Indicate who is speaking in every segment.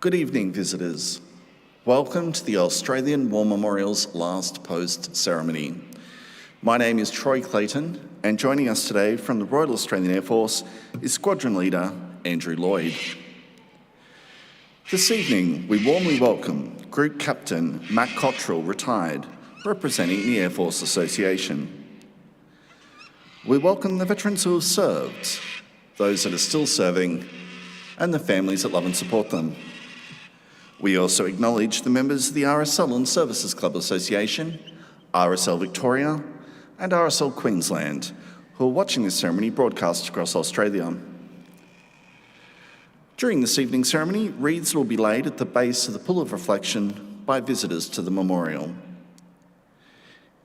Speaker 1: Good evening, visitors. Welcome to the Australian War Memorial's last post ceremony. My name is Troy Clayton, and joining us today from the Royal Australian Air Force is Squadron Leader Andrew Lloyd. This evening, we warmly welcome Group Captain Matt Cottrell, retired, representing the Air Force Association. We welcome the veterans who have served, those that are still serving, and the families that love and support them. We also acknowledge the members of the RSL Services Clubs Association, RSL Victoria, and RSL Queensland, who are watching this ceremony broadcast across Australia. During this evening's ceremony, wreaths will be laid at the base of the Pool of Reflection by visitors to the memorial.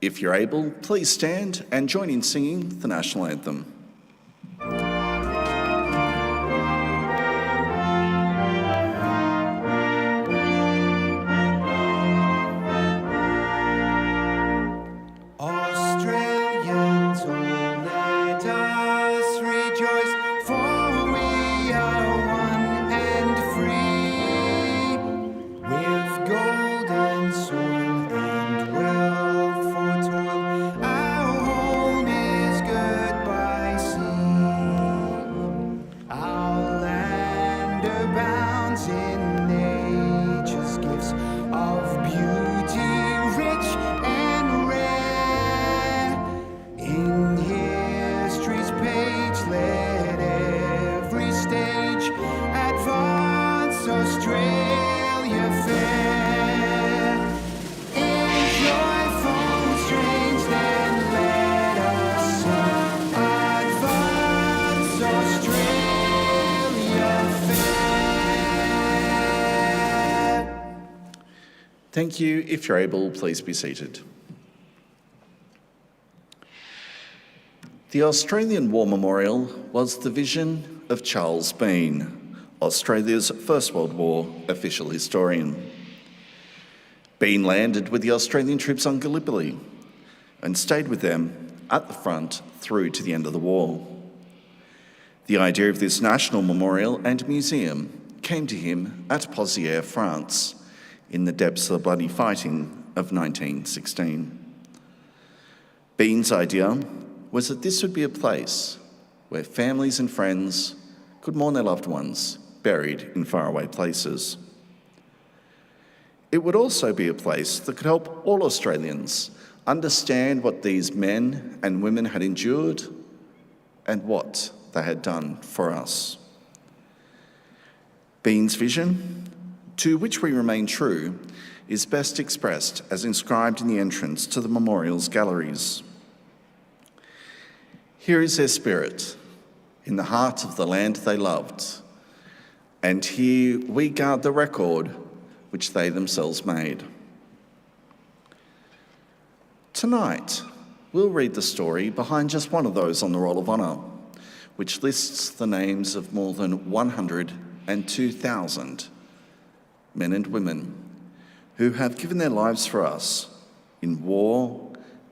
Speaker 1: If you're able, please stand and join in singing the National Anthem. Thank you. If you're able, please be seated. The Australian War Memorial was the vision of Charles Bean, Australia's First World War official historian. Bean landed with the Australian troops on Gallipoli and stayed with them at the front through to the end of the war. The idea of this national memorial and museum came to him at Pozières, France, in the depths of the bloody fighting of 1916. Bean's idea was that this would be a place where families and friends could mourn their loved ones buried in faraway places. It would also be a place that could help all Australians understand what these men and women had endured and what they had done for us. Bean's vision, to which we remain true, is best expressed as inscribed in the entrance to the memorial's galleries. Here is their spirit, in the heart of the land they loved, and here we guard the record which they themselves made. Tonight, we'll read the story behind just one of those on the Roll of Honour, which lists the names of more than 102,000 men and women who have given their lives for us in war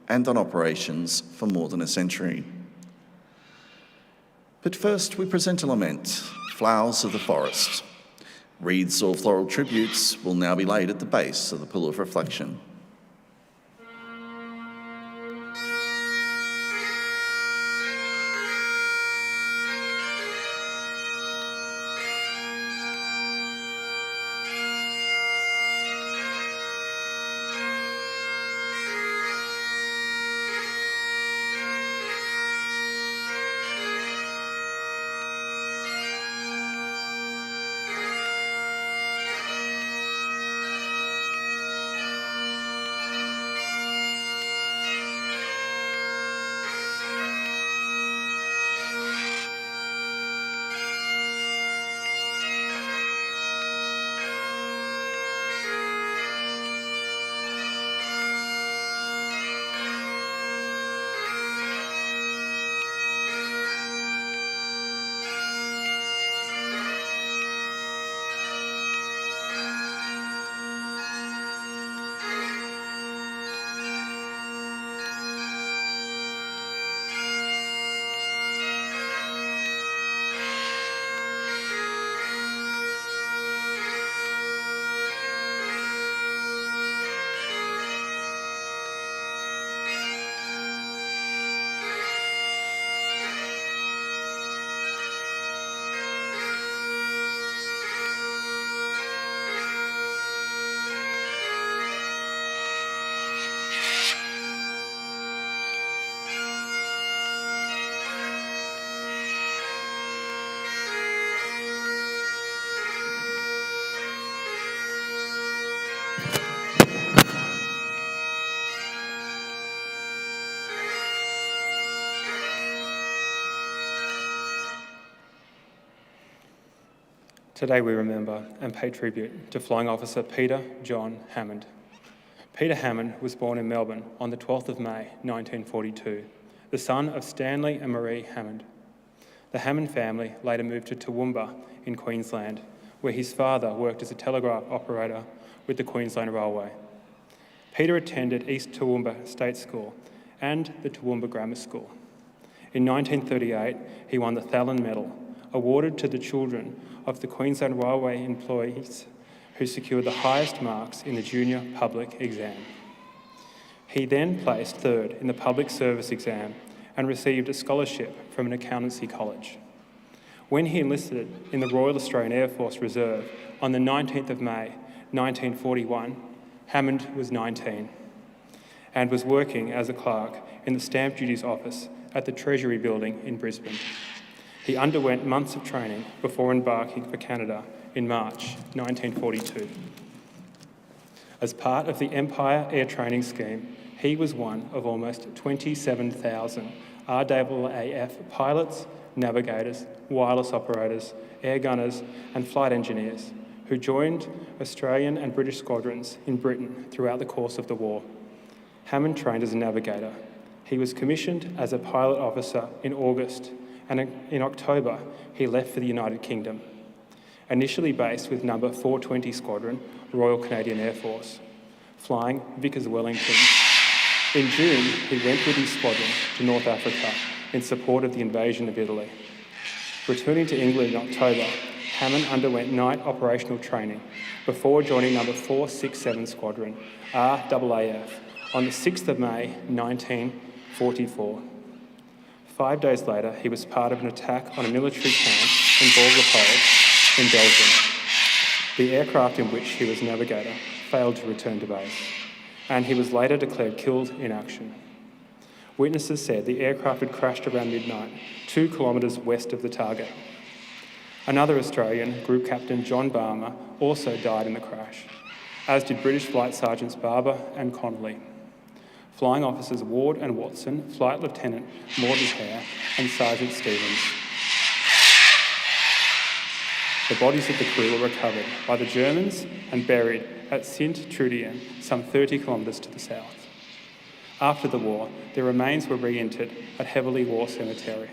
Speaker 1: and on operations for more than a century. But first, we present a lament, Flowers of the Forest. Wreaths or floral tributes will now be laid at the base of the Pool of Reflection.
Speaker 2: Today we remember and pay tribute to Flying Officer Peter John Hammond. Peter Hammond was born in Melbourne on the 12th of May 1942, the son of Stanley and Marie Hammond. The Hammond family later moved to Toowoomba in Queensland, where his father worked as a telegraph operator with the Queensland Railway. Peter attended East Toowoomba State School and the Toowoomba Grammar School. In 1938, he won the Thallen Medal, awarded to the children of the Queensland Railway employees who secured the highest marks in the junior public exam. He then placed third in the public service exam and received a scholarship from an accountancy college. When he enlisted in the Royal Australian Air Force Reserve on the 19th of May 1941, Hammond was 19 and was working as a clerk in the Stamp Duty's office at the Treasury Building in Brisbane. He underwent months of training before embarking for Canada in March 1942. As part of the Empire Air Training Scheme, he was one of almost 27,000 RAAF pilots, navigators, wireless operators, air gunners, and flight engineers who joined Australian and British squadrons in Britain throughout the course of the war. Hammond trained as a navigator. He was commissioned as a pilot officer in August, and in October, he left for the United Kingdom. Initially based with number 420 Squadron, Royal Canadian Air Force, flying Vickers Wellington. In June, he went with his squadron to North Africa in support of the invasion of Italy. Returning to England in October, Hammond underwent night operational training before joining number 467 Squadron, RAAF, on the 6th of May 1944. 5 days later, he was part of an attack on a military camp in Borglepole in Belgium. The aircraft in which he was navigator failed to return to base, and he was later declared killed in action. Witnesses said the aircraft had crashed around midnight, 2 kilometres west of the target. Another Australian, Group Captain John Barmer, also died in the crash, as did British Flight Sergeants Barber and Connolly. Flying Officers Ward and Watson, Flight Lieutenant Morton Hare, and Sergeant Stevens. The bodies of the crew were recovered by the Germans and buried at Sint-Trudian, some 30 kilometres to the south. After the war, their remains were reinterred at Heverley War Cemetery.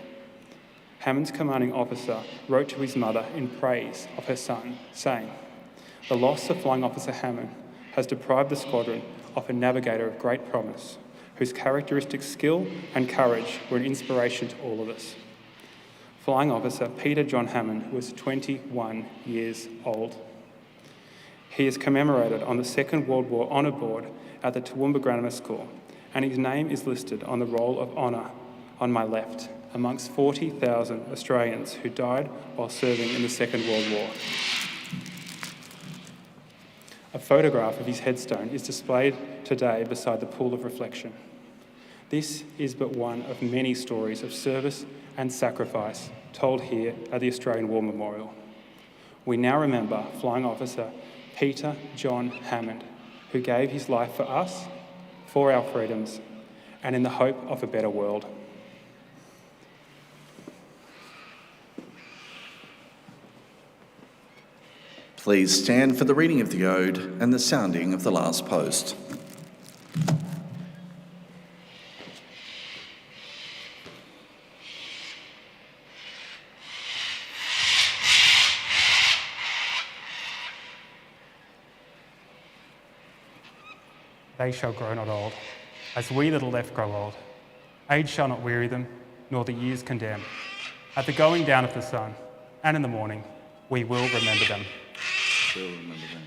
Speaker 2: Hammond's commanding officer wrote to his mother in praise of her son, saying, "The loss of Flying Officer Hammond has deprived the squadron of a navigator of great promise, whose characteristic skill and courage were an inspiration to all of us." Flying Officer Peter John Hammond was 21 years old. He is commemorated on the Second World War Honour Board at the Toowoomba Grammar School, and his name is listed on the Roll of Honour on my left, amongst 40,000 Australians who died while serving in the Second World War. A photograph of his headstone is displayed today beside the pool of reflection. This is but one of many stories of service and sacrifice told here at the Australian War Memorial. We now remember Flying Officer Peter John Hammond, who gave his life for us, for our freedoms, and in the hope of a better world.
Speaker 1: Please stand for the reading of the Ode and the sounding of the last post.
Speaker 2: They shall grow not old, as we that are left grow old. Age shall not weary them, nor the years condemn. At the going down of the sun, and in the morning, we will remember them.
Speaker 1: We'll remember them.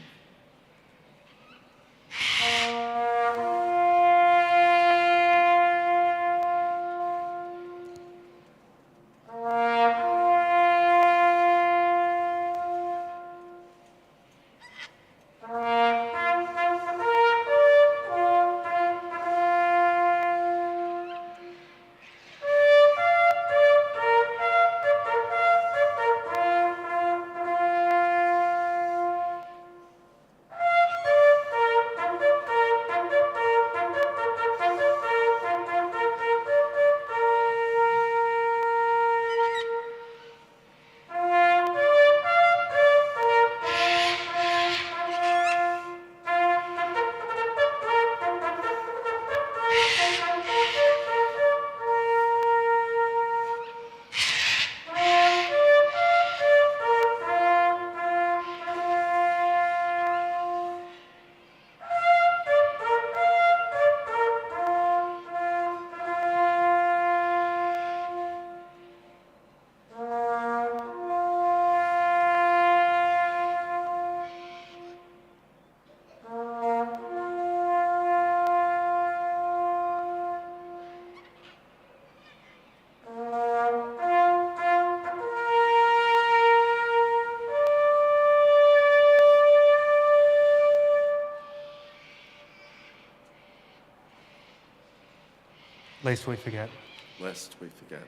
Speaker 3: lest we forget.
Speaker 1: Lest we forget.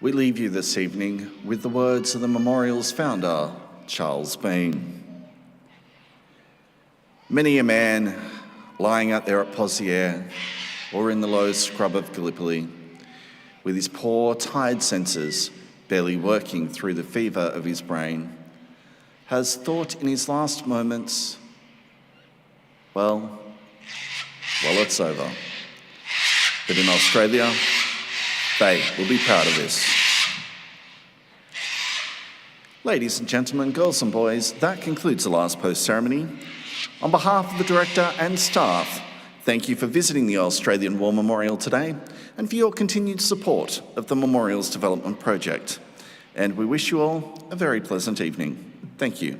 Speaker 1: We leave you this evening with the words of the memorial's founder, Charles Bean. Many a man lying out there at Poziere or in the low scrub of Gallipoli, with his poor, tired senses barely working through the fever of his brain, has thought in his last moments, well, it's over. But in Australia, they will be proud of this. Ladies and gentlemen, girls and boys, that concludes the last post ceremony. On behalf of the Director and staff, thank you for visiting the Australian War Memorial today and for your continued support of the Memorials Development Project. And we wish you all a very pleasant evening. Thank you.